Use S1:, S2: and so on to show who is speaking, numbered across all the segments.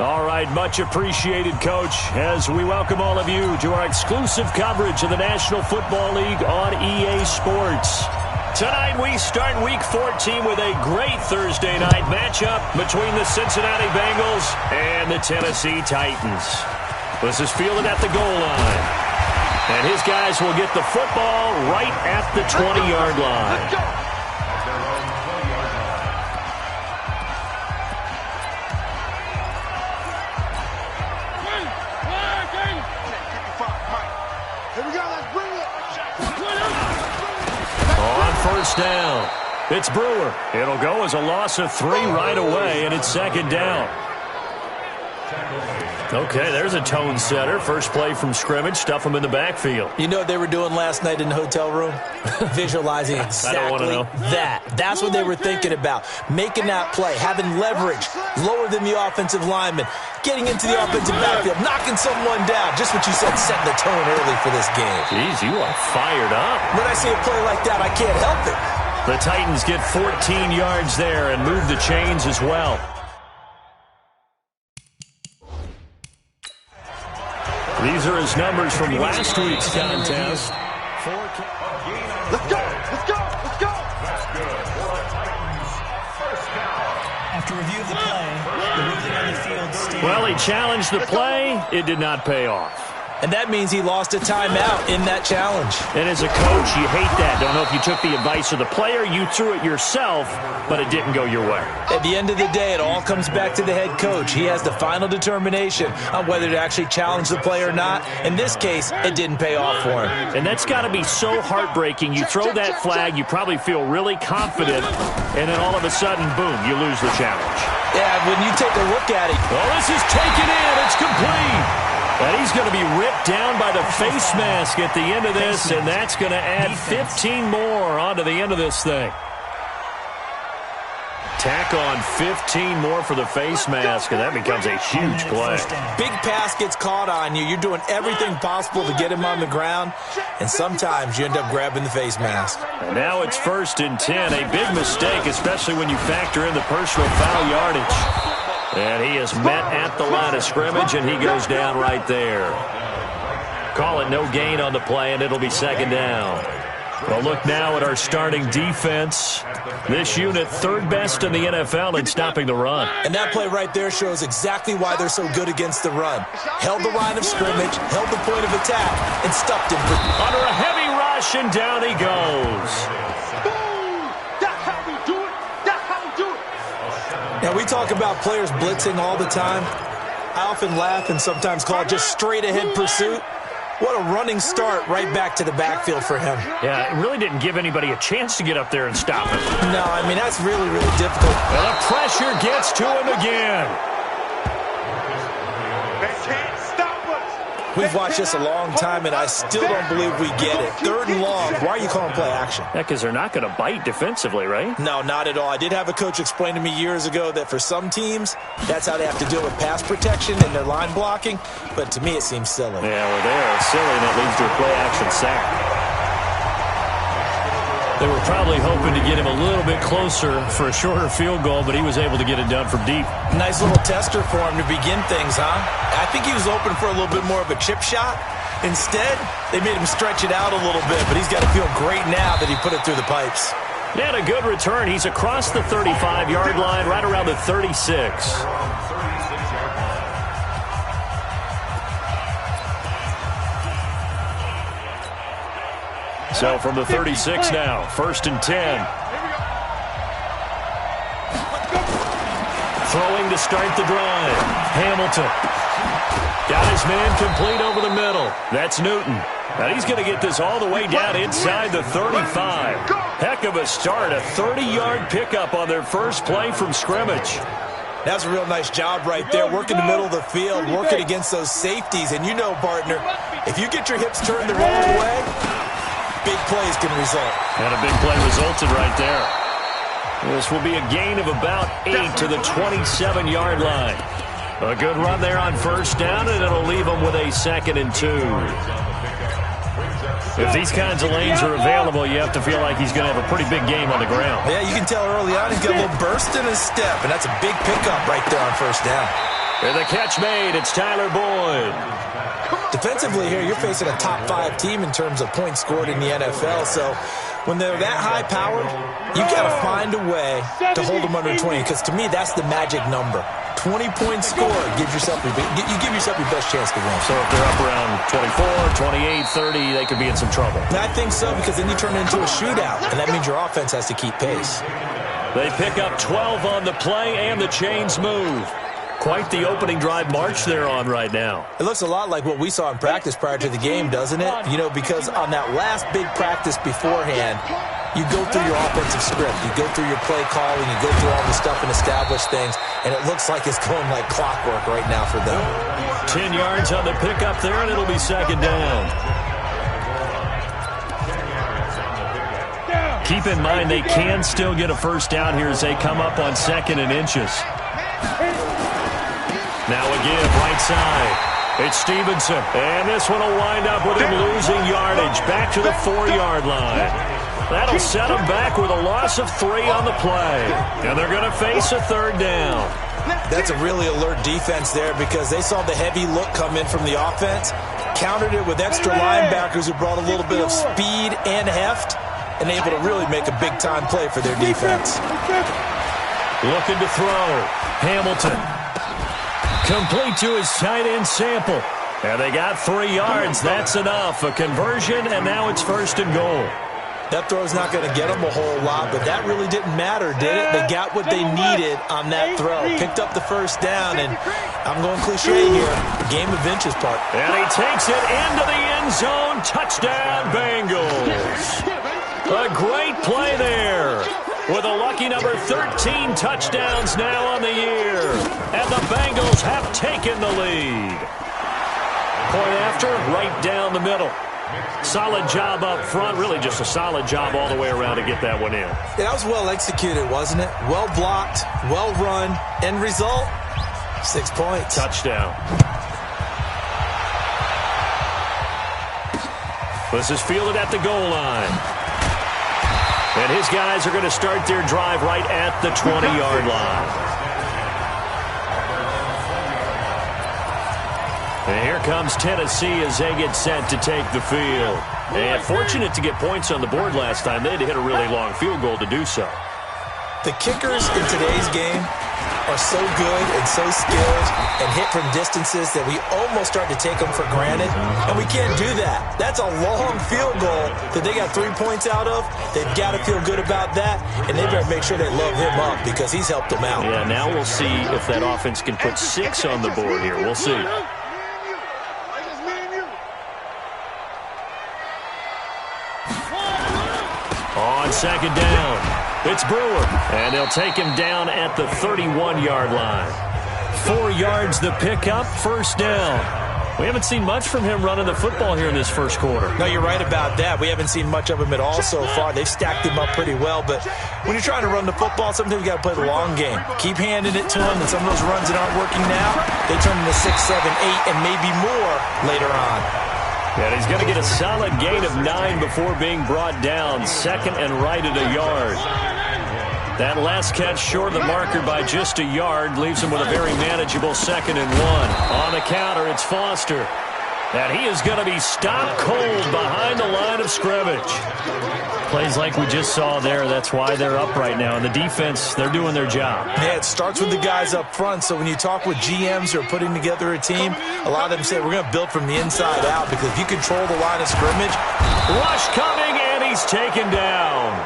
S1: All right, much appreciated, Coach, as we welcome all of you to our exclusive coverage of the National Football League on EA Sports. Tonight we start Week 14 with a great Thursday night matchup between the Cincinnati Bengals and the Tennessee Titans. This is fielded at the goal line. And his guys will get the football right at the 20-yard line.
S2: Let's go.
S1: First down. It's Brewer. It'll go as a loss of 3 right away, and it's second down. Okay, there's a tone setter. First play from scrimmage. Stuff them in the backfield.
S3: You know what they were doing last night in the hotel room? Visualizing exactly that. That's what they were thinking about. Making that play, having leverage, lower than the offensive lineman, getting into the offensive backfield, knocking someone down. Just what you said, setting the tone early for this game.
S1: Jeez, you are fired up.
S3: When I see a play like that, I can't help it.
S1: The Titans get 14 yards there and move the chains as well. These are his numbers from last week's contest.
S2: Let's go! Let's go! Let's go!
S4: After review of the play, the ruling on the field stated...
S1: Well, he challenged the play. It did not pay off.
S3: And that means he lost a timeout in that challenge.
S1: And as a coach, you hate that. Don't know if you took the advice of the player, you threw it yourself, but it didn't go your way.
S3: At the end of the day, it all comes back to the head coach. He has the final determination on whether to actually challenge the play or not. In this case, it didn't pay off for him.
S1: And that's got to be so heartbreaking. You throw that flag, you probably feel really confident, and then all of a sudden, boom, you lose the challenge.
S3: Yeah, when you take a look at it.
S1: Oh, this is taken in. It's complete. And he's going to be ripped down by the face mask at the end of this, and that's going to add 15 more onto the end of this thing. Tack on 15 more for the face mask, and that becomes a huge play.
S3: Big pass gets caught on you. You're doing everything possible to get him on the ground, and sometimes you end up grabbing the face mask.
S1: And now it's 1st and 10. A big mistake, especially when you factor in the personal foul yardage. And he is met at the line of scrimmage, and he goes down right there. Call it no gain on the play, and it'll be second down. Well, look now at our starting defense. This unit, 3rd best in the NFL in stopping the run.
S3: And that play right there shows exactly why they're so good against the run. Held the line of scrimmage, held the point of attack, and stuffed him.
S1: Under a heavy rush, and down he goes.
S3: Now, we talk about players blitzing all the time. I often laugh and sometimes call it just straight-ahead pursuit. What a running start right back to the backfield for him.
S1: Yeah, it really didn't give anybody a chance to get up there and stop him.
S3: No, I mean, that's really, really difficult.
S1: And the pressure gets to him again.
S2: They can't stop us.
S3: We've watched this a long time, and I still don't believe we get it. 3rd and long. Why are you calling play action?
S1: Yeah, because they're not going to bite defensively, right?
S3: No, not at all. I did have a coach explain to me years ago that for some teams, that's how they have to deal with pass protection and their line blocking. But to me, it seems silly.
S1: Yeah, well, they're silly, and it leads to a play action sack. They were probably hoping to get him a little bit closer for a shorter field goal, but he was able to get it done from deep.
S3: Nice little tester for him to begin things, huh? I think he was open for a little bit more of a chip shot. Instead, they made him stretch it out a little bit, but he's got to feel great now that he put it through the pipes.
S1: And a good return. He's across the 35-yard line, right around the 36. So from the 36 now, 1st and 10. Throwing to start the drive. Hamilton. Got his man complete over the middle. That's Newton. Now he's going to get this all the way down inside the 35. Heck of a start. A 30-yard pickup on their first play from scrimmage.
S3: That's a real nice job right there, working the middle of the field, working against those safeties. And you know, partner, if you get your hips turned the wrong way, big plays can result.
S1: And a big play resulted right there. This will be a gain of about 8 to the 27-yard line. A good run there on 1st down, and it'll leave them with a 2nd and 2. If these kinds of lanes are available, you have to feel like he's going to have a pretty big game on the ground.
S3: Yeah, you can tell early on he's got a little burst in his step, and that's a big pickup right there on first down.
S1: And the catch made, it's Tyler Boyd.
S3: Defensively here, you're facing a top 5 team in terms of points scored in the NFL, so when they're that high-powered, you got to find a way to hold them under 20, because to me, that's the magic number. 20-point score, you give yourself your best chance to win.
S1: So if they're up around 24, 28, 30, they could be in some trouble.
S3: And I think so, because then you turn it into a shootout, and that means your offense has to keep pace.
S1: They pick up 12 on the play, and the chains move. Quite the opening drive march they're on right now.
S3: It looks a lot like what we saw in practice prior to the game, doesn't it? You know, because on that last big practice beforehand, you go through your offensive script, you go through your play calling, you go through all the stuff and establish things, and it looks like it's going like clockwork right now for them.
S1: 10 yards on the pickup there, and it'll be second down. Keep in mind they can still get a first down here as they come up on 2nd and inches. Now a give, right side. It's Stevenson. And this one will wind up with him losing yardage. Back to the 4-yard line. That'll set him back with a loss of 3 on the play. And they're going to face a 3rd down.
S3: That's a really alert defense there because they saw the heavy look come in from the offense, countered it with extra linebackers who brought a little bit of speed and heft, and able to really make a big-time play for their defense.
S1: Looking to throw. Hamilton. Complete to his tight end Sample. And they got 3 yards. That's enough. A conversion, and now it's 1st and goal.
S3: That throw's not going to get them a whole lot, but that really didn't matter, did it? They got what they needed on that throw. Picked up the first down, and I'm going cliche here, game of inches part.
S1: And he takes it into the end zone. Touchdown, Bengals. A great play there. With a lucky number 13 touchdowns now on the year. And the Bengals have taken the lead. Point after, right down the middle. Solid job up front. Really just a solid job all the way around to get that one in.
S3: That was well executed, wasn't it? Well blocked, well run. End result, 6 points.
S1: Touchdown. This is fielded at the goal line. And his guys are going to start their drive right at the 20-yard line. And here comes Tennessee as they get set to take the field. And fortunate to get points on the board last time. They had to hit a really long field goal to do so.
S3: The kickers in today's game are so good and so skilled and hit from distances that we almost start to take them for granted, and we can't do that. That's a long field goal that they got 3 points out of. They've got to feel good about that, and they better make sure they love him up because he's helped them out.
S1: Yeah, now we'll see if that offense can put 6 on the board here. We'll see. On 2nd down, it's Brewer, and they'll take him down at the 31-yard line. 4 yards the pickup, 1st down. We haven't seen much from him running the football here in this first quarter.
S3: No, you're right about that. We haven't seen much of him at all so far. They've stacked him up pretty well, but when you're trying to run the football, sometimes you got to play the long game. Keep handing it to him, and some of those runs that aren't working now, they turn into 6, 7, 8, and maybe more later on.
S1: And he's going to get a solid gain of 9 before being brought down. 2nd and right at a yard. That last catch short of the marker by just a yard leaves him with a very manageable 2nd and 1. On the counter, it's Foster. And he is going to be stopped cold behind the line of scrimmage. Plays like we just saw there. That's why they're up right now. And the defense, they're doing their job.
S3: Yeah, it starts with the guys up front. So when you talk with GMs who are putting together a team, a lot of them say we're going to build from the inside out because if you control the line of scrimmage.
S1: Rush coming, and he's taken down.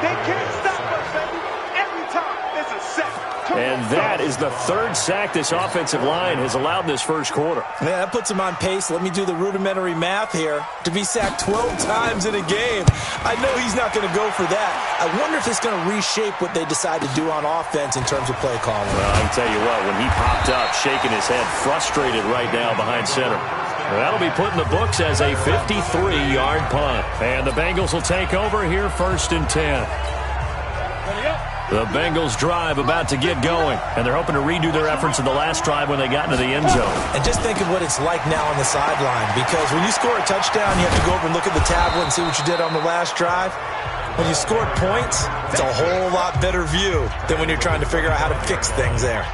S2: They can't stop us, baby. Every time it's a sack.
S1: And that is the 3rd sack this offensive line has allowed in this first quarter.
S3: Yeah, that puts him on pace. Let me do the rudimentary math here. To be sacked 12 times in a game. I know he's not going to go for that. I wonder if it's going to reshape what they decide to do on offense in terms of play calling.
S1: Well, I can tell you what, when he popped up, shaking his head, frustrated right now behind center. That'll be put in the books as a 53-yard punt. And the Bengals will take over here 1st and 10.
S2: Ready up.
S1: The Bengals drive about to get going, and they're hoping to redo their efforts in the last drive when they got into the end zone.
S3: And just think of what it's like now on the sideline, because when you score a touchdown, you have to go over and look at the tablet and see what you did on the last drive. When you scored points, it's a whole lot better view than when you're trying to figure out how to fix things there.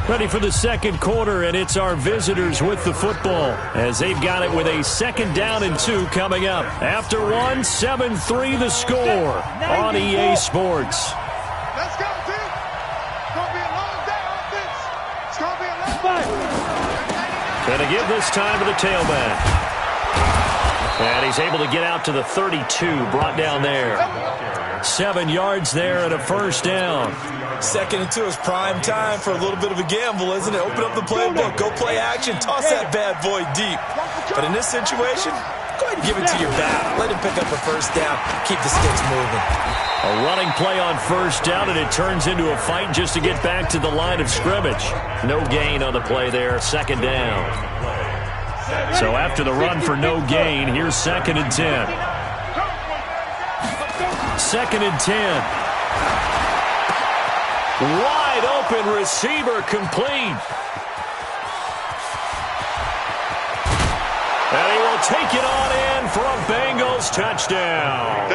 S1: Ready for the second quarter, and it's our visitors with the football as they've got it with a 2nd down and 2 coming up. After 1, 7-3 the score on EA Sports.
S2: Let's go, team. It's going to be a long day on this. It's going to be a long day.
S1: Going to give this time to the tailback. And he's able to get out to the 32, brought down there. 7 yards there and a 1st down.
S3: 2nd and 2 is prime time for a little bit of a gamble, isn't it? Open up the playbook, go play action, toss that bad boy deep. But in this situation, go ahead and give it to your back. Let him pick up a 1st down, keep the sticks moving.
S1: A running play on 1st down, and it turns into a fight just to get back to the line of scrimmage. No gain on the play there, 2nd down. So after the run for no gain, here's 2nd and 10. 2nd and 10. Wide open receiver complete. And he will take it on in for a Bengals touchdown.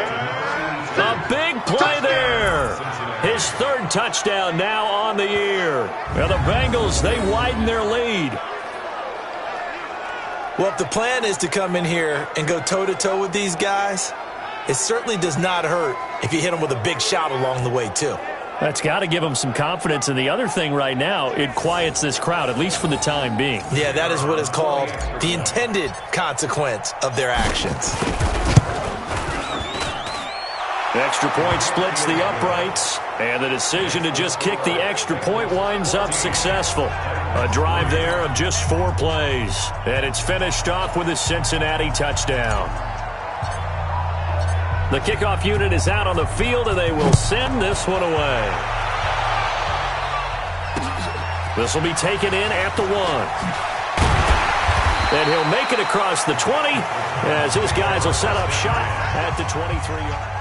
S1: A big play there. His 3rd touchdown now on the year. Well, the Bengals, they widen their lead.
S3: Well, if the plan is to come in here and go toe-to-toe with these guys, it certainly does not hurt if you hit them with a big shot along the way, too.
S1: That's got to give them some confidence. And the other thing right now, it quiets this crowd, at least for the time being.
S3: Yeah, that is what is called the intended consequence of their actions.
S1: The extra point splits the uprights, and the decision to just kick the extra point winds up successful. A drive there of just 4 plays, and it's finished off with a Cincinnati touchdown. The kickoff unit is out on the field, and they will send this one away. This will be taken in at the 1. And he'll make it across the 20 as his guys will set up shop at the 23-yard.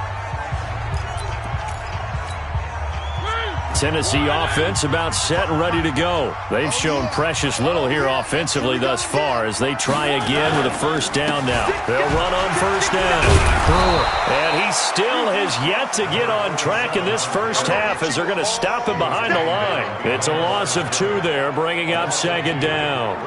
S1: Tennessee offense about set and ready to go. They've shown precious little here offensively thus far as they try again with a 1st down now. They'll run on 1st down. And he still has yet to get on track in this 1st half as they're going to stop him behind the line. It's a loss of 2 there, bringing up 2nd down.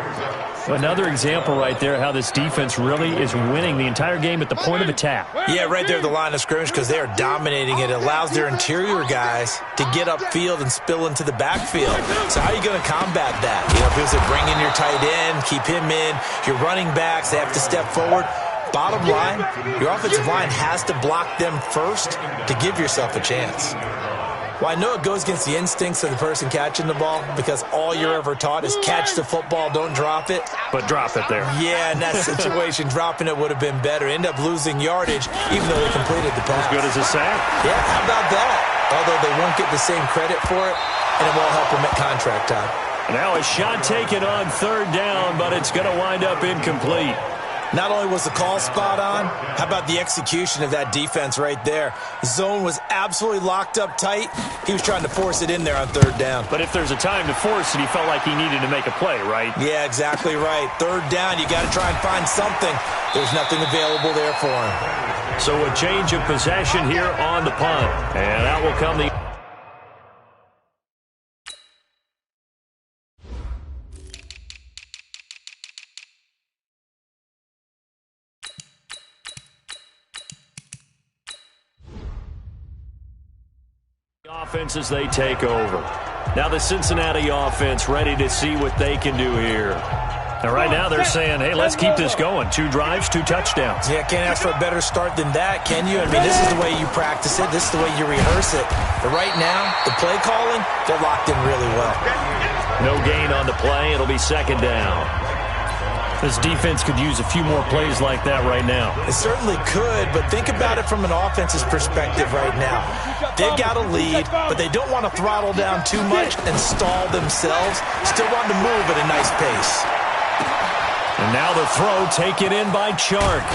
S1: Another example right there how this defense really is winning the entire game at the point of attack.
S3: Yeah, right there at the line of scrimmage because they are dominating it. It allows their interior guys to get upfield and spill into the backfield. So how are you going to combat that? You know, if you bring in your tight end, keep him in, your running backs, they have to step forward. Bottom line, your offensive line has to block them first to give yourself a chance. Well, I know it goes against the instincts of the person catching the ball because all you're ever taught is catch the football, don't drop it.
S1: But drop it there.
S3: Yeah, in that situation, dropping it would have been better. End up losing yardage even though they completed the pass.
S1: As good as a sack.
S3: Yeah, how about that? Although they won't get the same credit for it, and it won't help them at contract time.
S1: Now a shot taken on 3rd down, but it's going to wind up incomplete.
S3: Not only was the call spot on, how about the execution of that defense right there? Zone was absolutely locked up tight. He was trying to force it in there on 3rd down.
S1: But if there's a time to force it, he felt like he needed to make a play, right?
S3: Yeah, exactly right. 3rd down, you got to try and find something. There's nothing available there for him.
S1: So a change of possession here on the punt. And out will come the... offense as they take over. Now the Cincinnati offense ready to see what they can do here. And right now they're saying, hey, let's keep this going. 2 drives, 2 touchdowns.
S3: Yeah, can't ask for a better start than that, can you? I mean, this is the way you practice it. This is the way you rehearse it. But right now, the play calling, they're locked in really well.
S1: No gain on the play. It'll be 2nd down. This defense could use a few more plays like that right now.
S3: It certainly could, but think about it from an offense's perspective right now. They've got a lead, but they don't want to throttle down too much and stall themselves. Still want to move at a nice pace.
S1: And now the throw taken in by Chark.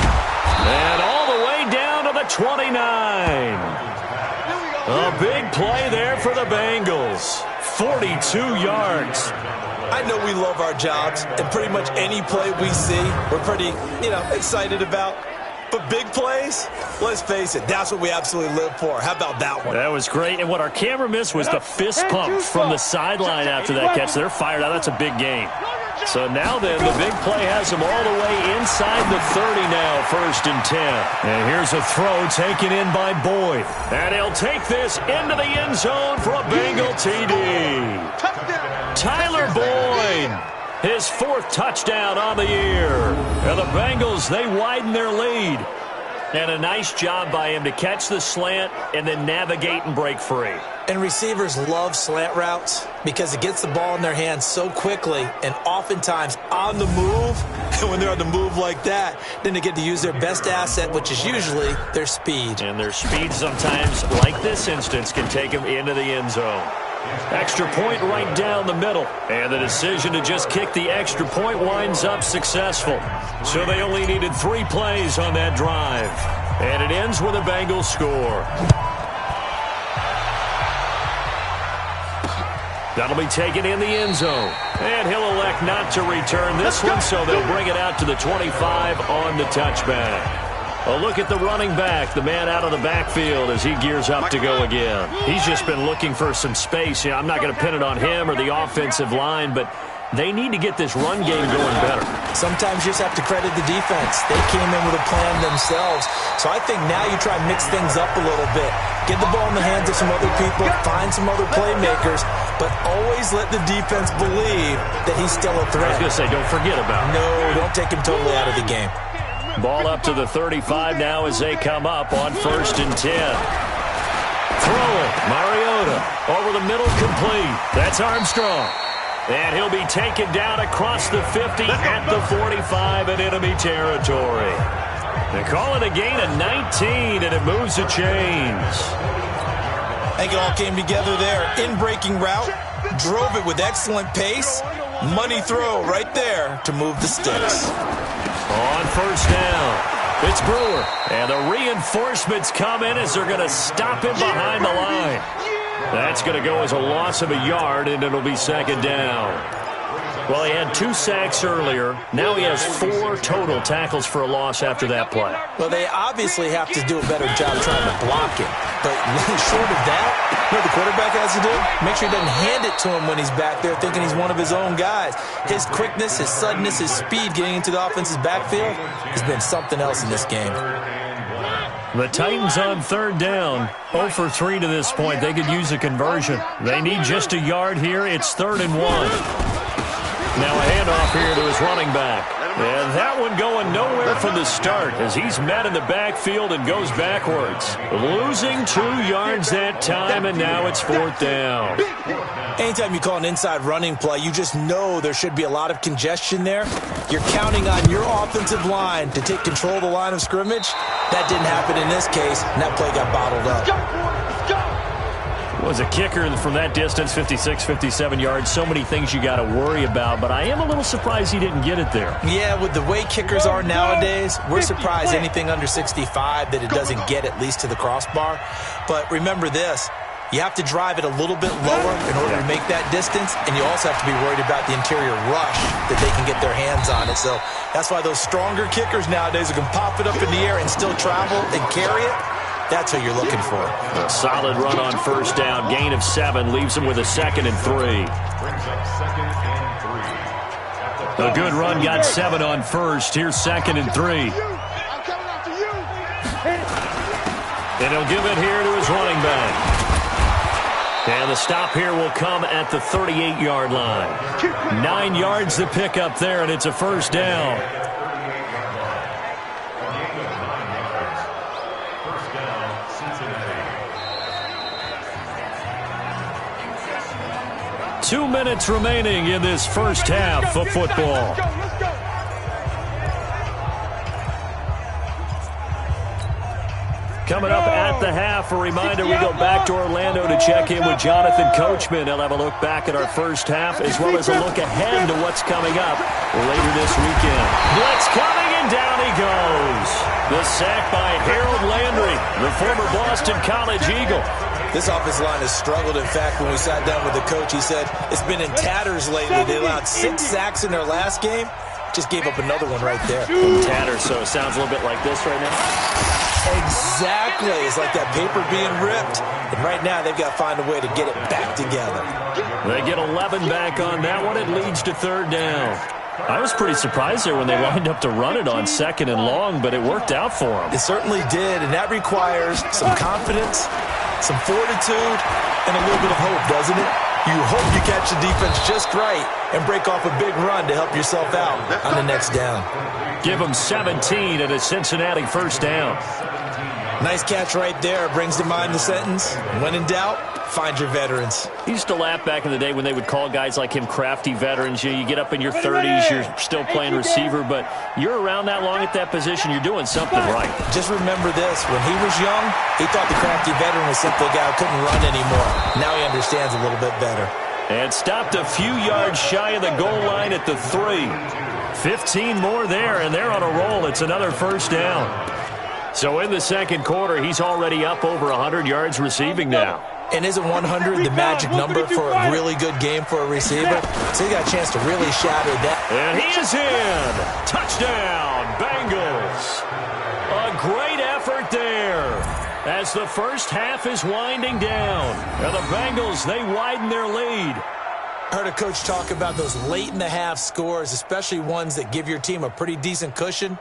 S1: And all the way the 29. A big play there for the Bengals. 42 yards.
S3: I know we love our jobs, and pretty much any play we see, we're pretty, excited about. But big plays, let's face it, that's what we absolutely live for. How about that one?
S1: That was great, and what our camera missed was the fist pump from the sideline after that catch. They're fired out. That's a big game. So now then, the big play has them all the way inside the 30 now, 1st and 10. And here's a throw taken in by Boyd. And he'll take this into the end zone for a Bengal TD. Tyler Boyd, his 4th touchdown on the year. And the Bengals, they widen their lead. And a nice job by him to catch the slant and then navigate and break free.
S3: And receivers love slant routes because it gets the ball in their hands so quickly and oftentimes on the move. And when they're on the move like that, then they get to use their best asset, which is usually their speed.
S1: And their speed sometimes, like this instance, can take them into the end zone. Extra point right down the middle. And the decision to just kick the extra point winds up successful. So they only needed 3 plays on that drive. And it ends with a Bengals score. That'll be taken in the end zone. And he'll elect not to return this one, so they'll bring it out to the 25 on the touchback. A look at the running back, the man out of the backfield as he gears up to go again. He's just been looking for some space. I'm not going to pin it on him or the offensive line, but they need to get this run game going better.
S3: Sometimes you just have to credit the defense. They came in with a plan themselves. So I think now you try and mix things up a little bit. Get the ball in the hands of some other people, find some other playmakers, but always let the defense believe that he's still a threat.
S1: I was going to say, don't forget about him.
S3: No, don't take him totally out of the game.
S1: Ball up to the 35 now as they come up on 1st and 10. Throwing, Mariota, over the middle, complete. That's Armstrong. And he'll be taken down across the 50 at the 45 in enemy territory. They call it a gain of 19, and it moves the chains.
S3: I think it all came together there. In-breaking route, drove it with excellent pace. Money throw right there to move the sticks.
S1: On 1st down, it's Brewer. And the reinforcements come in as they're going to stop him behind the line. That's going to go as a loss of a yard, and it'll be 2nd down. Well, he had 2 sacks earlier. Now he has 4 total tackles for a loss after that play.
S3: Well, they obviously have to do a better job trying to block him. But short of that, what the quarterback has to do, make sure he doesn't hand it to him when he's back there thinking he's one of his own guys. His quickness, his suddenness, his speed getting into the offense's backfield has been something else in this game.
S1: The Titans on 3rd down, 0 for 3 to this point. They could use a conversion. They need just a yard here. It's 3rd and 1. Now a handoff here to his running back. And that one going nowhere from the start as he's met in the backfield and goes backwards. Losing 2 yards that time, and now it's 4th down.
S3: Anytime you call an inside running play, you just know there should be a lot of congestion there. You're counting on your offensive line to take control of the line of scrimmage. That didn't happen in this case, and that play got bottled up.
S1: Was a kicker from that distance, 56, 57 yards. So many things you got to worry about, but I am a little surprised he didn't get it there.
S3: Yeah, with the way kickers are nowadays, we're surprised anything under 65 that it doesn't get at least to the crossbar. But remember this, you have to drive it a little bit lower in order to make that distance, and you also have to be worried about the interior rush that they can get their hands on it. So that's why those stronger kickers nowadays who can pop it up in the air and still travel and carry it, that's what you're looking for.
S1: A solid run on 1st down. Gain of 7 leaves him with a 2nd and 3. A good run got 7 on 1st. Here's 2nd and 3. And he'll give it here to his running back. And the stop here will come at the 38-yard line. 9 yards to pick up there, and it's a 1st down. 2 minutes remaining in this first half of football. Coming up at the half, a reminder, we go back to Orlando to check in with Jonathan Coachman. He'll have a look back at our first half as well as a look ahead to what's coming up later this weekend. Blitz coming in. And down he goes. The sack by Harold Landry, the former Boston College Eagle.
S3: This offensive line has struggled. In fact, when we sat down with the coach, he said it's been in tatters lately. They allowed 6 sacks in their last game. Just gave up another one right there.
S1: In tatters, so it sounds a little bit like this right now.
S3: Exactly. It's like that paper being ripped. And right now, they've got to find a way to get it back together.
S1: They get 11 back on that one. It leads to 3rd down. I was pretty surprised there when they lined up to run it on 2nd and long, but it worked out for them.
S3: It certainly did, and that requires some confidence, some fortitude, and a little bit of hope, doesn't it? You hope you catch the defense just right and break off a big run to help yourself out on the next down.
S1: Give them 17 at a Cincinnati 1st down.
S3: Nice catch right there. Brings to mind the sentence, when in doubt, find your veterans.
S1: He used to laugh back in the day when they would call guys like him crafty veterans. You get up in your 30s, you're still playing receiver, but you're around that long at that position, you're doing something right.
S3: Just remember this. When he was young, he thought the crafty veteran was simply a guy who couldn't run anymore. Now he understands a little bit better.
S1: And stopped a few yards shy of the goal line at the 3. 15 more there, and they're on a roll. It's another 1st down. So in the 2nd quarter, he's already up over 100 yards receiving now.
S3: And isn't 100 the magic number for a really good game for a receiver? So he got a chance to really shatter that.
S1: And he is in. Touchdown, Bengals. A great effort there as the first half is winding down. And the Bengals, they widen their lead.
S3: I heard a coach talk about those late-in-the-half scores, especially ones that give your team a pretty decent cushion.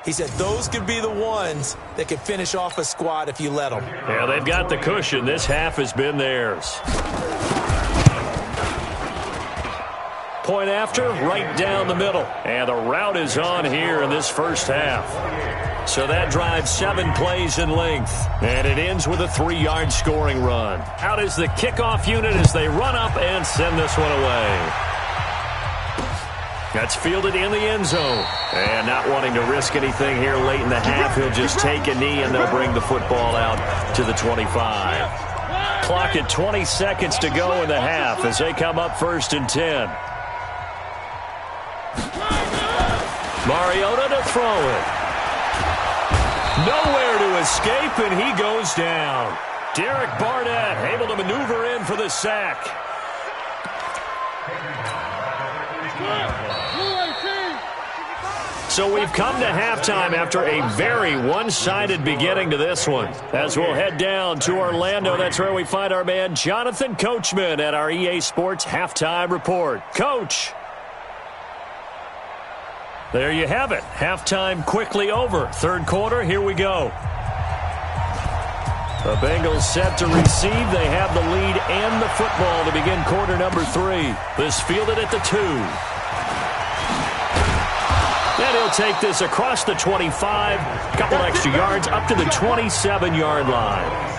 S3: He said those could be the ones that could finish off a squad if you let them.
S1: Yeah, they've got the cushion. This half has been theirs. Point after, right down the middle. And the route is on here in this first half. So that drives 7 plays in length. And it ends with a 3-yard scoring run. Out is the kickoff unit as they run up and send this one away. That's fielded in the end zone. And not wanting to risk anything here late in the half, he'll just take a knee and they'll bring the football out to the 25. Clock at 20 seconds to go in the half as they come up 1st and 10. Mariota to throw it. Nowhere to escape, and he goes down. Derek Barnett able to maneuver in for the sack. So we've come to halftime after a very one-sided beginning to this one. As we'll head down to Orlando, that's where we find our man Jonathan Coachman at our EA Sports Halftime Report. Coach. There you have it. Halftime quickly over. 3rd quarter, here we go. The Bengals set to receive. They have the lead and the football to begin quarter number 3. This fielded at the 2. And he'll take this across the 25. Couple extra yards up to the 27-yard line.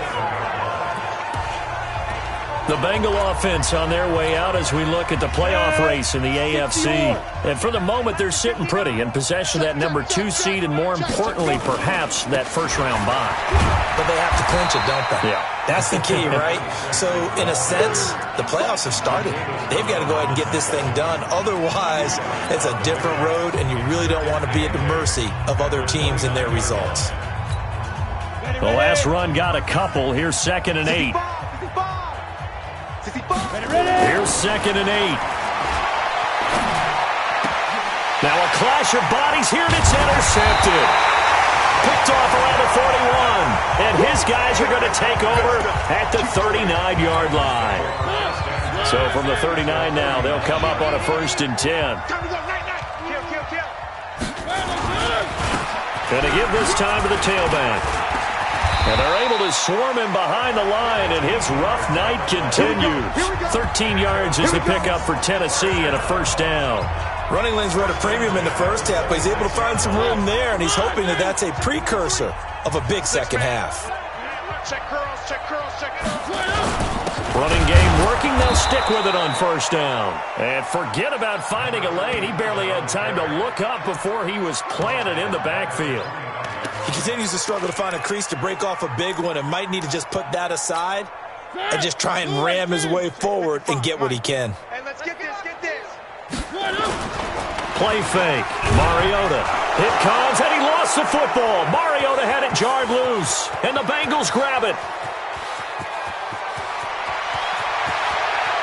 S1: The Bengal offense on their way out as we look at the playoff race in the AFC. And for the moment, they're sitting pretty in possession of that number 2 seed and, more importantly, perhaps that first-round bye.
S3: But they have to clinch it, don't they?
S1: Yeah.
S3: That's the key, right? So, in a sense, the playoffs have started. They've got to go ahead and get this thing done. Otherwise, it's a different road, and you really don't want to be at the mercy of other teams and their results.
S1: The last run got a couple. Here's 2nd and 8. Here's 2nd and 8. Now a clash of bodies here, and it's intercepted. Picked off around the 41. And his guys are going to take over at the 39-yard line. So from the 39 now, they'll come up on a 1st and 10. Going to give this time to the tailback. And they're able to swarm him behind the line, and his rough night continues. 13 yards is the pickup for Tennessee and a 1st down.
S3: Running lanes were at a premium in the first half, but he's able to find some room there, and he's hoping that that's a precursor of a big second half.
S1: Running game working. They'll stick with it on 1st down. And forget about finding a lane. He barely had time to look up before he was planted in the backfield.
S3: He continues to struggle to find a crease to break off a big one and might need to just put that aside and just try and ram his way forward and get what he can.
S2: Hey, let's get this,
S1: play fake. Mariota. It comes, and he lost the football. Mariota had it jarred loose, and the Bengals grab it.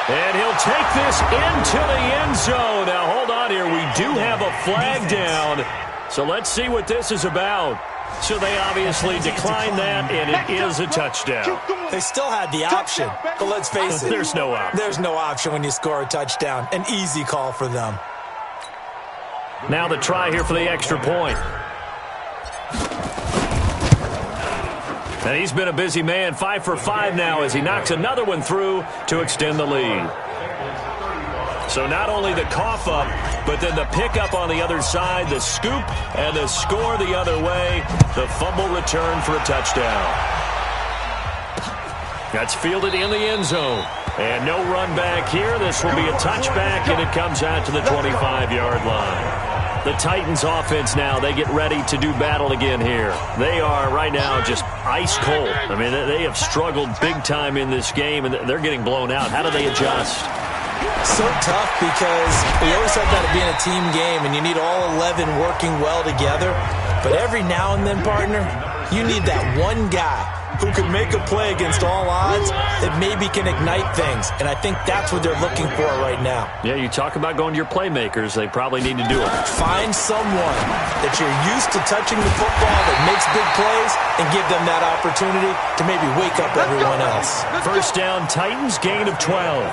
S1: And he'll take this into the end zone. Now, hold on here. We do have a flag down. So let's see what this is about. So they obviously declined that, and it is a touchdown.
S3: They still had the option, but let's face it.
S1: There's no option.
S3: There's no option when you score a touchdown. An easy call for them.
S1: Now the try here for the extra point. And he's been a busy man, 5 for 5 now as he knocks another one through to extend the lead. So not only the cough up, but then the pickup on the other side, the scoop, and the score the other way. The fumble return for a touchdown. That's fielded in the end zone. And no run back here. This will be a touchback, and it comes out to the 25-yard line. The Titans offense now, they get ready to do battle again here. They are right now just ice cold. I mean, they have struggled big time in this game, and they're getting blown out. How do they adjust?
S3: So tough because we always talk about it being a team game, and you need all 11 working well together. But every now and then, partner, you need that one guy who can make a play against all odds that maybe can ignite things. And I think that's what they're looking for right now.
S1: Yeah, you talk about going to your playmakers. They probably need to do it.
S3: Find someone that you're used to touching the football that makes big plays and give them that opportunity to maybe wake up everyone else.
S1: First down, Titans, gain of 12.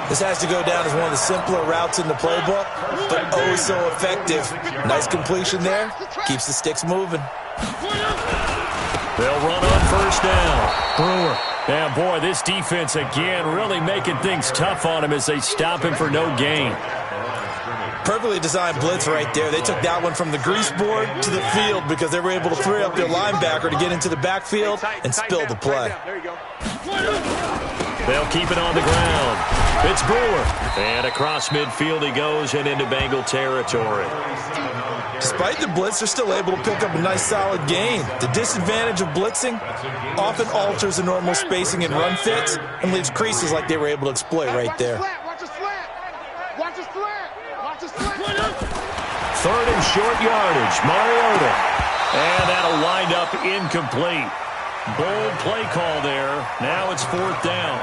S3: This has to go down as one of the simpler routes in the playbook, but oh so effective. Nice completion there. Keeps the sticks moving.
S1: They'll run on first down. Brewer. And boy, this defense again really making things tough on him as they stop him for no gain.
S3: Perfectly designed blitz right there. They took that one from the grease board to the field because they were able to free up their linebacker to get into the backfield and spill the play.
S1: They'll keep it on the ground. It's Brewer. And across midfield he goes and into Bengal territory.
S3: Despite the blitz, they're still able to pick up a nice solid gain. The disadvantage of blitzing often alters the normal spacing and run fits and leaves creases like they were able to exploit right there.
S2: Watch a slant. Watch a slant. Watch a slant.
S1: Third and short yardage. Mariota. And that'll wind up incomplete. Bold play call there. Now it's fourth down.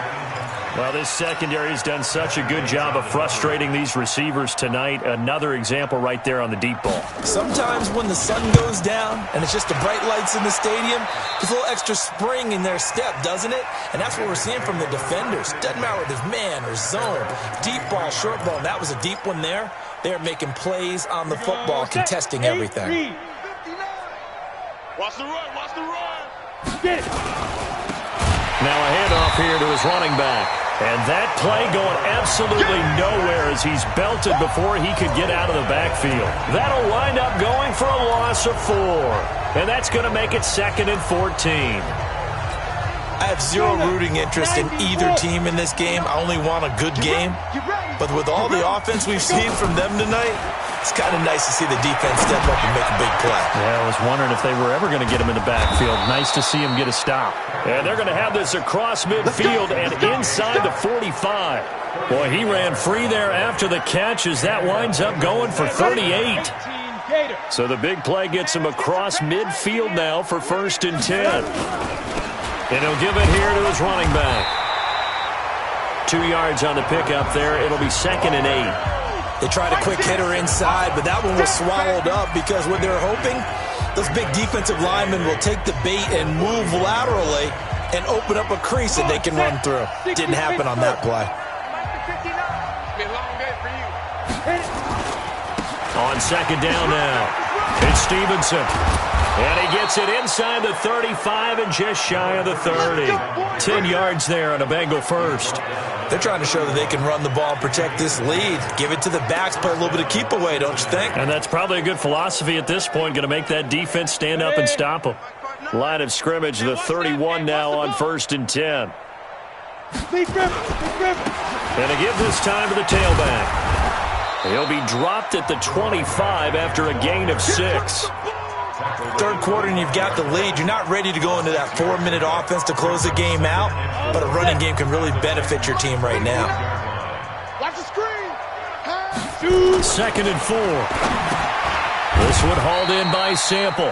S1: Well, this secondary has done such a good job of frustrating these receivers tonight. Another example right there on the deep ball.
S3: Sometimes when the sun goes down and it's just the bright lights in the stadium, there's a little extra spring in their step, doesn't it? And that's what we're seeing from the defenders. Doesn't matter whether it's man or zone, deep ball, short ball. That was a deep one there. They're making plays on the football, contesting everything.
S2: Watch the run. Watch the run.
S1: Get it. Now a handoff here to his running back. And that play going absolutely nowhere as he's belted before he could get out of the backfield. That'll wind up going for a loss of 4. And that's going to make it 2nd and 14.
S3: I have zero rooting interest in either team in this game. I only want a good game. But with all the offense we've seen from them tonight, it's kind of nice to see the defense step up and make a big play.
S1: Yeah, I was wondering if they were ever going to get him in the backfield. Nice to see him get a stop. And they're going to have this across midfield and inside the 45. Boy, he ran free there after the catch as that winds up going for 38. So the big play gets him across midfield now for 1st and 10. And he'll give it here to his running back. 2 yards on the pickup there. It'll be 2nd and 8.
S3: They tried a quick hitter inside, but that one was swallowed up because what they're hoping, those big defensive linemen will take the bait and move laterally and open up a crease that they can run through. Didn't happen on that play.
S1: On 2nd down now, it's Stevenson. And he gets it inside the 35 and just shy of the 30. 10 yards there on a Bengal first.
S3: They're trying to show that they can run the ball and protect this lead. Give it to the backs, play a little bit of keep away, don't you think?
S1: And that's probably a good philosophy at this point. Going to make that defense stand up and stop them. Line of scrimmage, the 31 now on 1st and 10. And a give this time to the tailback. He'll be dropped at the 25 after a gain of 6.
S3: Third quarter and you've got the lead. You're not ready to go into that 4-minute offense to close the game out, but a running game can really benefit your team right now.
S2: Watch the screen.
S1: 2nd and 4. This one hauled in by Sample.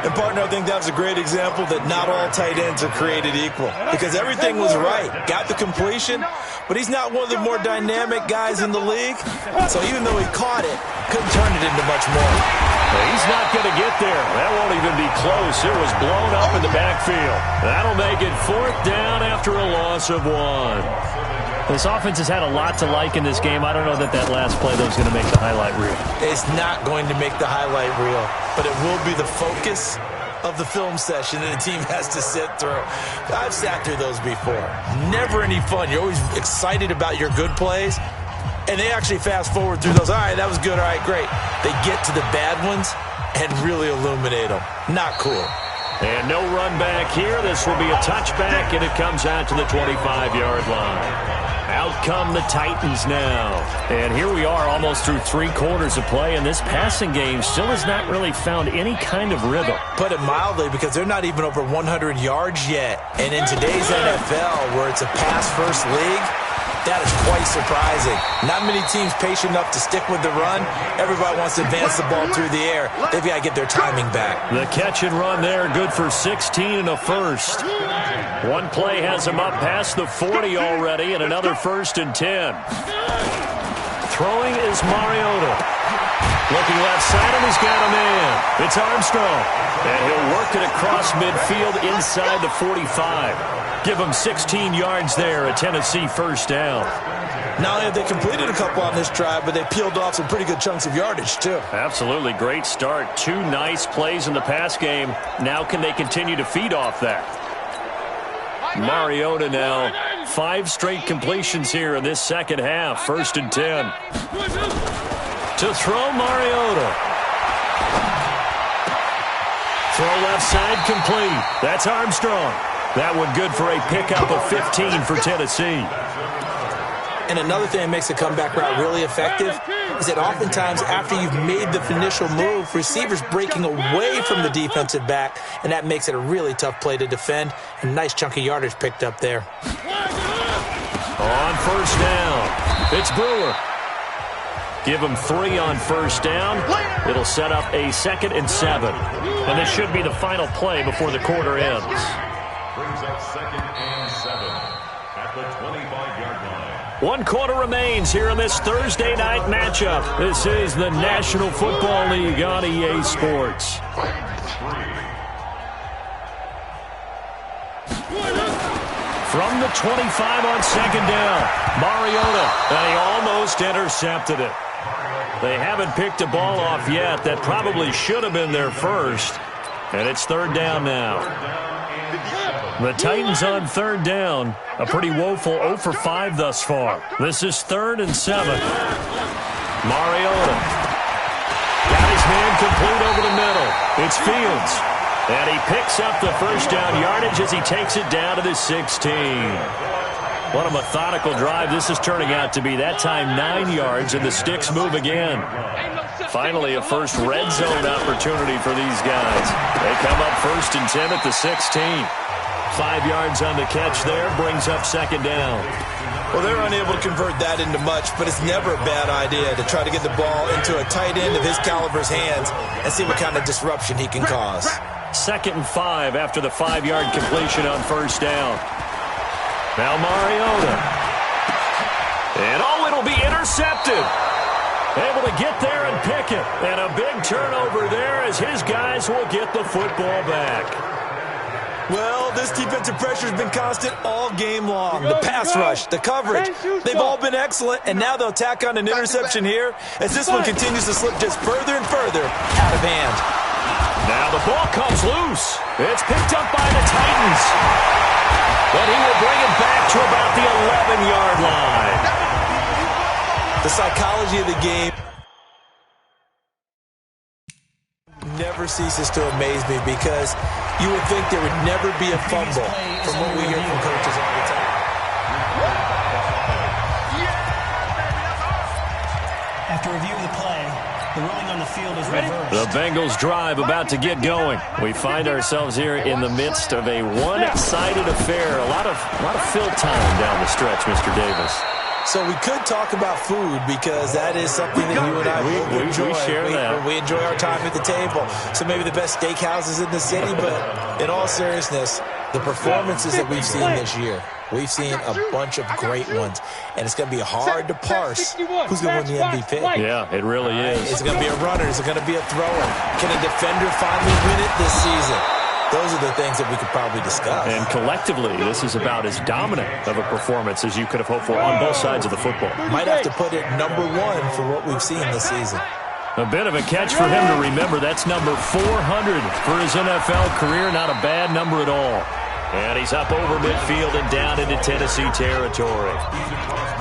S3: And, partner, I think that's a great example that not all tight ends are created equal because everything was right. Got the completion, but he's not one of the more dynamic guys in the league. So even though he caught it, couldn't turn it into much more.
S1: He's not going to get there. That won't even be close. It was blown up in the backfield. That'll make it 4th down after a loss of 1.
S5: This offense has had a lot to like in this game. I don't know that last play, though, is going to make the highlight reel.
S3: It's not going to make the highlight reel, but it will be the focus of the film session that the team has to sit through. I've sat through those before. Never any fun. You're always excited about your good plays, and they actually fast forward through those. All right, that was good. All right, great. They get to the bad ones and really illuminate them. Not cool.
S1: And no run back here. This will be a touchback, and it comes out to the 25-yard line. Out come the Titans now. And here we are almost through 3 quarters of play, and this passing game still has not really found any kind of rhythm.
S3: Put it mildly, because they're not even over 100 yards yet. And in today's NFL, where it's a pass-first league, that is quite surprising. Not many teams patient enough to stick with the run. Everybody wants to advance the ball through the air. They've got to get their timing back.
S1: The catch and run there, good for 16 and a first. One play has him up past the 40 already, and another 1st and 10. Throwing is Mariota. Looking left side, and he's got a man. It's Armstrong. And he'll work it across midfield inside the 45. Give him 16 yards there, a Tennessee 1st down.
S3: Not only have they completed a couple on this drive, but they peeled off some pretty good chunks of yardage, too.
S1: Absolutely. Great start. 2 nice plays in the pass game. Now can they continue to feed off that? Mariota now. 5 straight completions here in this second half. 1st and 10. To throw, Mariota. Throw left side complete. That's Armstrong. That one good for a pickup of 15 for Tennessee.
S3: And another thing that makes the comeback route really effective is that oftentimes after you've made the initial move, receivers breaking away from the defensive back, and that makes it a really tough play to defend. And nice chunk of yardage picked up there.
S1: On 1st down, it's Brewer. Give him 3 on 1st down. It'll set up a 2nd and 7. And this should be the final play before the quarter ends.
S6: Brings up 2nd and 7 at the 25-yard line.
S1: 1 quarter remains here in this Thursday night matchup. This is the National Football League on EA Sports. From the 25 on 2nd down, Mariota, and he almost intercepted it. They haven't picked a ball off yet. That probably should have been their first. And it's 3rd down now. The Titans on 3rd down. A pretty woeful 0 for 5 thus far. This is 3rd and 7. Mariota. Got his man complete over the middle. It's Fields. And he picks up the 1st down yardage as he takes it down to the 16. What a methodical drive this is turning out to be. That time 9 yards, and the sticks move again. Finally, a first red zone opportunity for these guys. They come up 1st and 10 at the 16. 5 yards on the catch there, brings up 2nd down.
S3: Well, they're unable to convert that into much, but it's never a bad idea to try to get the ball into a tight end of his caliber's hands and see what kind of disruption he can cause.
S1: 2nd and 5 after the 5-yard completion on 1st down. Now Mariota. And it'll be intercepted. Able to get there and pick it. And a big turnover there as his guys will get the football back.
S3: Well, this defensive pressure has been constant all game long. The pass rush, the coverage, they've all been excellent, and now they'll tack on an interception here as this one continues to slip just further and further out of hand.
S1: Now the ball comes loose. It's picked up by the Titans. But he will bring it back to about the 11-yard line.
S3: The psychology of the game never ceases to amaze me because you would think there would never be a fumble from what we hear from coaches all the time.
S4: After review of the play, The ruling on the field is reversed.
S1: The Bengals drive about to get going. We find ourselves here in the midst of a one-sided affair. A lot of fill time down the stretch, Mr. Davis.
S3: So we could talk about food because that is something that you and I both enjoy.
S1: We share that.
S3: We enjoy our time at the table. So maybe the best steakhouses in the city, but in all seriousness, the performances that we've seen this year, we've seen a bunch of great ones, and it's going to be hard to parse who's going to win the MVP.
S1: Yeah, it really is.
S3: Is it going to be a runner? Is it going to be a thrower? Can a defender finally win it this season? Those are the things that we could probably discuss.
S1: And collectively, this is about as dominant of a performance as you could have hoped for on both sides of the football.
S3: Might have to put it #1 for what we've seen this season.
S1: A bit of a catch for him to remember. That's number 400 for his NFL career. Not a bad number at all. And he's up over midfield and down into Tennessee territory.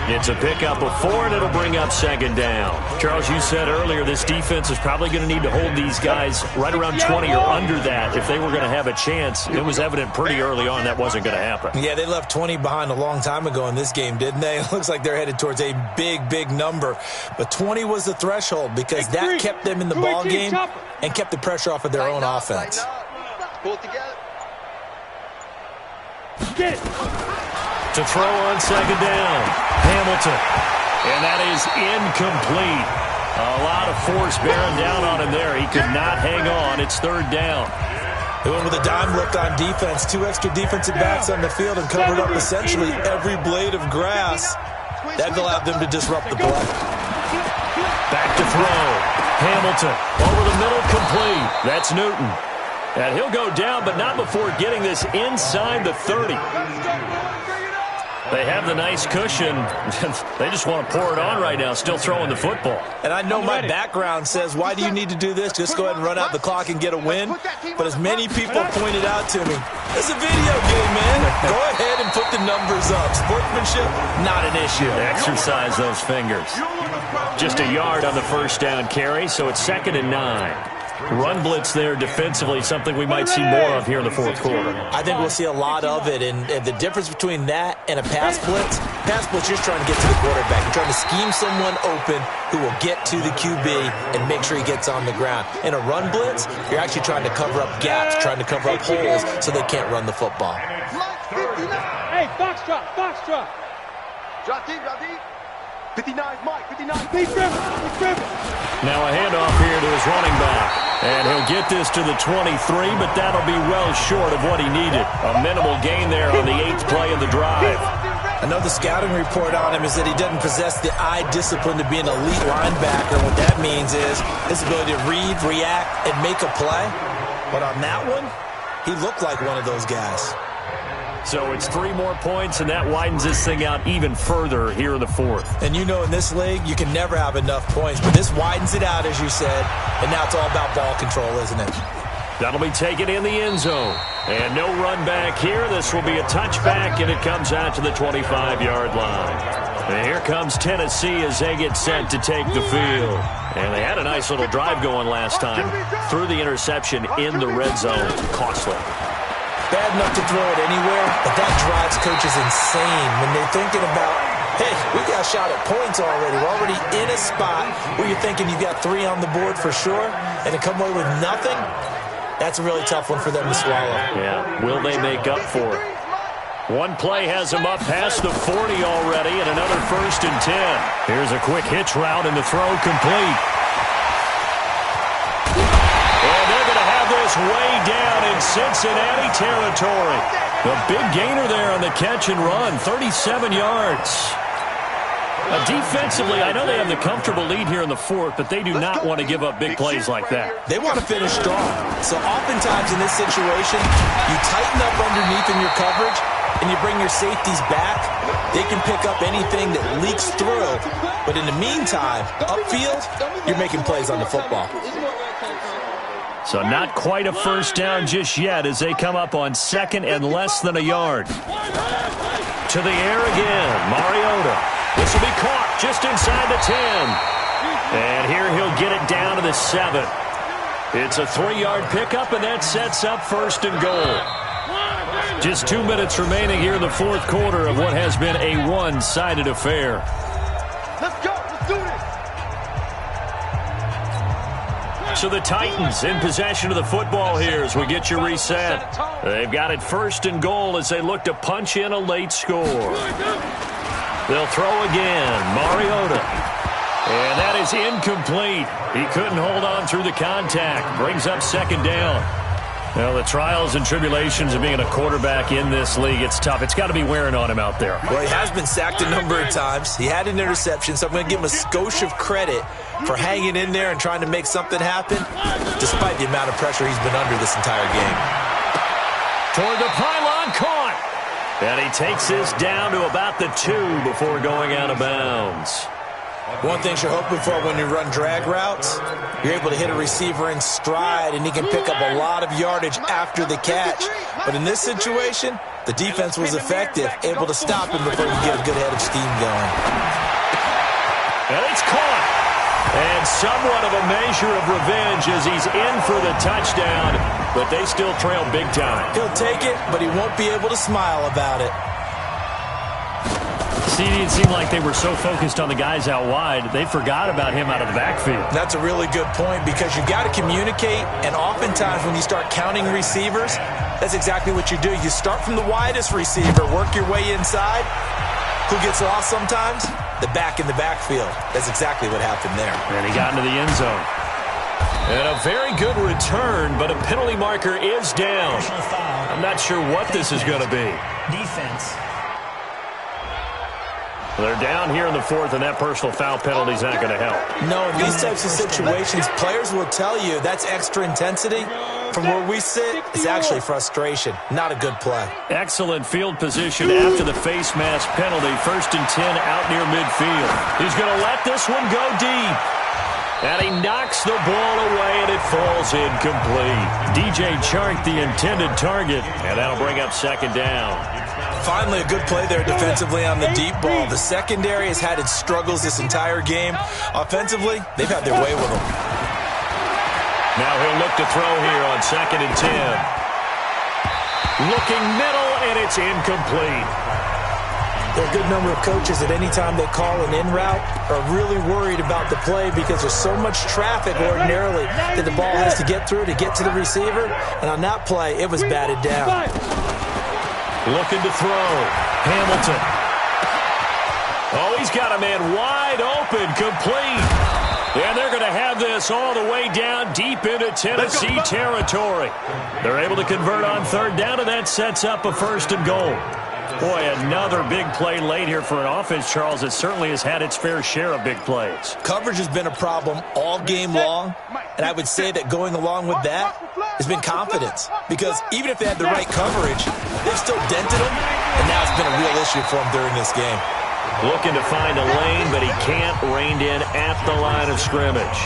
S1: It's a pickup of 4, and it'll bring up second down. Charles, you said earlier this defense is probably going to need to hold these guys right around 20 or under that if they were going to have a chance. It was evident pretty early on that wasn't going to happen.
S3: Yeah, they left 20 behind a long time ago in this game, didn't they? It looks like they're headed towards a big, big number. But 20 was the threshold because that kept them in the ball game and kept the pressure off of their own offense.
S2: Pull it together.
S1: Get it. To throw on second down. Hamilton. And that is incomplete. A lot of force bearing down on him there. He could not hang on. It's third down.
S3: They went with a dime look on defense. 2 extra defensive backs on the field and covered up essentially every blade of grass. That allowed them to disrupt the play.
S1: Back to throw. Hamilton over the middle, complete. That's Newton. And he'll go down, but not before getting this inside the 30. They have the nice cushion. They just want to pour it on right now, still throwing the football.
S3: And I know my background says, why do you need to do this? Just go ahead and run out the clock and get a win. But as many people pointed out to me, it's a video game, man. Go ahead and put the numbers up. Sportsmanship, not an issue.
S1: Exercise those fingers. Just a yard on the first down carry, so it's 2nd and 9. Run blitz there defensively, something we might see more of here in the fourth quarter.
S3: I think we'll see a lot of it, and the difference between that and a pass blitz, you're just trying to get to the quarterback. You're trying to scheme someone open who will get to the QB and make sure he gets on the ground. In a run blitz, you're actually trying to cover up gaps, trying to cover up holes so they can't run the football.
S2: Hey, box drop. Drop deep. 59, Mike, 59. Big Griffin.
S1: Now a handoff here to his running back. And he'll get this to the 23, but that'll be well short of what he needed. A minimal gain there on the 8th play of the drive.
S3: I know the scouting report on him is that he doesn't possess the eye discipline to be an elite linebacker. What that means is his ability to read, react, and make a play. But on that one, he looked like one of those guys.
S1: So it's 3 more points, and that widens this thing out even further here in the fourth.
S3: And you know in this league, you can never have enough points, but this widens it out, as you said, and now it's all about ball control, isn't it?
S1: That'll be taken in the end zone. And no run back here. This will be a touchback, and it comes out to the 25-yard line. And here comes Tennessee as they get set to take the field. And they had a nice little drive going last time. Threw the interception in the red zone. Costly.
S3: Bad enough to throw it anywhere, but that drives coaches insane when they're thinking about, hey, we got a shot at points already. We're already in a spot where you're thinking you've got 3 on the board for sure, and to come away with nothing, that's a really tough one for them to swallow.
S1: Yeah, will they make up for it? One play has them up past the 40 already, and another 1st and 10. Here's a quick hitch route, and the throw complete. Way down in Cincinnati territory. The big gainer there on the catch and run, 37 yards. Defensively, I know they have the comfortable lead here in the fourth, but they do not want to give up big plays like that.
S3: They want to finish strong. So oftentimes in this situation, you tighten up underneath in your coverage, and you bring your safeties back. They can pick up anything that leaks through. But in the meantime, upfield, you're making plays on the football.
S1: So not quite a first down just yet as they come up on 2nd and less than a yard. To the air again, Mariota. This will be caught just inside the 10. And here he'll get it down to the 7. It's a 3-yard pickup, and that sets up 1st and goal. Just 2 minutes remaining here in the fourth quarter of what has been a one-sided affair.
S2: Let's go. Let's do this.
S1: So the Titans in possession of the football here as we get you reset. They've got it 1st and goal as they look to punch in a late score. They'll throw again. Mariota. And that is incomplete. He couldn't hold on through the contact. Brings up 2nd down. Well, the trials and tribulations of being a quarterback in this league, it's tough. It's got to be wearing on him out there.
S3: Well, he has been sacked a number of times. He had an interception, so I'm going to give him a skosh of credit for hanging in there and trying to make something happen, despite the amount of pressure he's been under this entire game.
S1: Toward the pylon, caught. And he takes this down to about the 2 before going out of bounds.
S3: One thing you're hoping for when you run drag routes, you're able to hit a receiver in stride, and he can pick up a lot of yardage after the catch. But in this situation, the defense was effective, able to stop him before he could get a good head of steam going.
S1: And it's caught. And somewhat of a measure of revenge as he's in for the touchdown, but they still trail big time.
S3: He'll take it, but he won't be able to smile about it.
S5: See, it seemed like they were so focused on the guys out wide, they forgot about him out of the backfield.
S3: That's a really good point because you've got to communicate, and oftentimes when you start counting receivers, that's exactly what you do. You start from the widest receiver, work your way inside. Who gets lost sometimes? The back in the backfield. That's exactly what happened there.
S5: And he got into the end zone.
S1: And a very good return, but a penalty marker is down. I'm not sure what this is going to be.
S4: Defense.
S1: They're down here in the 4th, and that personal foul penalty is not going to help.
S3: No, in these types of situations, players will tell you that's extra intensity. From where we sit, it's actually frustration. Not a good play.
S1: Excellent field position after the face mask penalty. 1st and 10 out near midfield. He's going to let this one go deep. And he knocks the ball away, and it falls incomplete. DJ Chark, the intended target, and that'll bring up 2nd down.
S3: Finally, a good play there defensively on the deep ball. The secondary has had its struggles this entire game. Offensively, they've had their way with them.
S1: Now he'll look to throw here on 2nd and 10. Looking middle, and it's incomplete.
S3: There are a good number of coaches at any time they call an in route are really worried about the play because there's so much traffic ordinarily that the ball has to get through to get to the receiver. And on that play, it was batted down.
S1: Looking to throw. Hamilton. Oh, he's got a man wide open, complete. And they're going to have this all the way down deep into Tennessee territory. They're able to convert on 3rd down, and that sets up a 1st and goal. Boy, another big play late here for an offense, Charles, that certainly has had its fair share of big plays.
S3: Coverage has been a problem all game long, and I would say that going along with that has been confidence. Because even if they had the right coverage, they've still dented them, and now it's been a real issue for them during this game.
S1: Looking to find a lane, but he can't. Reined in at the line of scrimmage.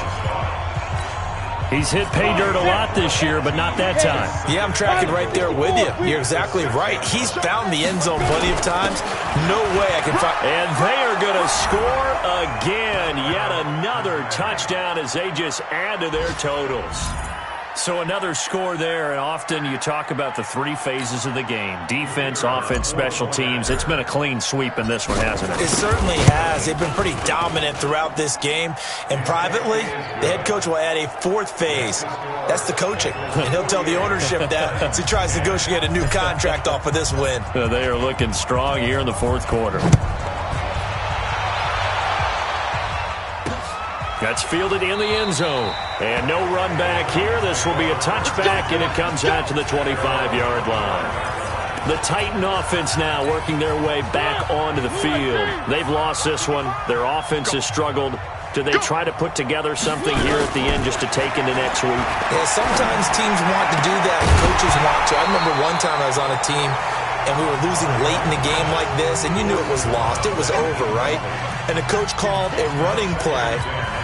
S1: He's hit pay dirt a lot this year, but not that time.
S3: Yeah, I'm tracking right there with you. You're exactly right. He's found the end zone plenty of times. No way I can find...
S1: And they are going to score again. Yet another touchdown as they just add to their totals. So another score there, and often you talk about the 3 phases of the game. Defense, offense, special teams. It's been a clean sweep in this one, hasn't it?
S3: It certainly has. They've been pretty dominant throughout this game. And privately, the head coach will add a 4th phase. That's the coaching. And he'll tell the ownership that as he tries to negotiate a new contract off of this win.
S1: They are looking strong here in the 4th quarter. That's fielded in the end zone. And no run back here. This will be a touchback, and it comes out to the 25-yard line. The Titan offense now working their way back onto the field. They've lost this one. Their offense has struggled. Do they try to put together something here at the end just to take into next week?
S3: Yeah, sometimes teams want to do that, and coaches want to. I remember one time I was on a team, and we were losing late in the game like this, and you knew it was lost. It was over, right? And the coach called a running play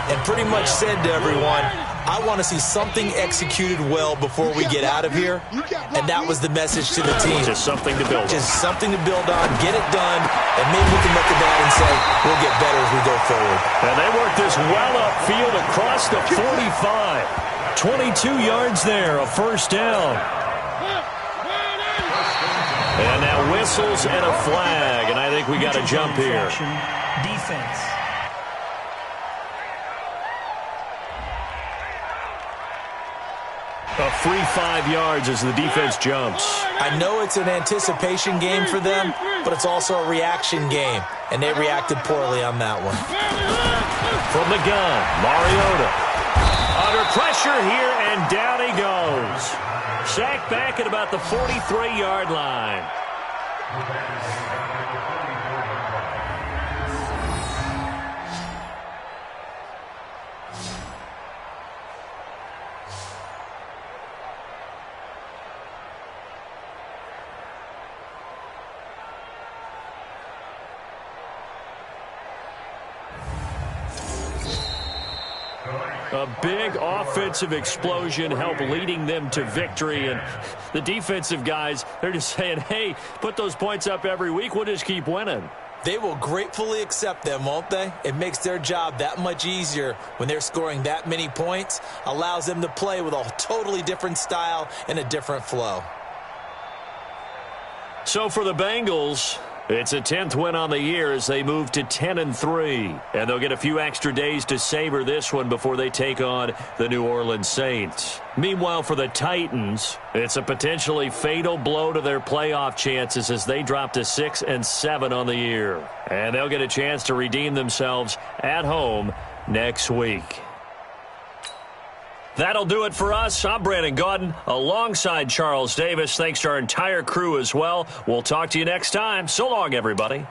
S3: and pretty much said to everyone, I want to see something executed well before we get out of here. And that was the message to the team.
S1: Just something to build on.
S3: Just something to build on, get it done, and maybe we can look at that and say, we'll get better as we go forward.
S1: And they work this well upfield across the 45. 22 yards there, a 1st down. And now whistles and a flag, and I think we got to jump here.
S4: Defense.
S1: A free 5 yards as the defense jumps.
S3: I know it's an anticipation game for them, but it's also a reaction game, and they reacted poorly on that one.
S1: From the gun, Mariota. Under pressure here, and down he goes. Sacked back at about the 43-yard line. A big offensive explosion helped leading them to victory. And the defensive guys, they're just saying, hey, put those points up every week. We'll just keep winning.
S3: They will gratefully accept them, won't they? It makes their job that much easier when they're scoring that many points. Allows them to play with a totally different style and a different flow.
S1: So for the Bengals, it's a 10th win on the year as they move to 10-3. And they'll get a few extra days to savor this one before they take on the New Orleans Saints. Meanwhile, for the Titans, it's a potentially fatal blow to their playoff chances as they drop to 6-7 on the year. And they'll get a chance to redeem themselves at home next week. That'll do it for us. I'm Brandon Gaudin alongside Charles Davis. Thanks to our entire crew as well. We'll talk to you next time. So long, everybody.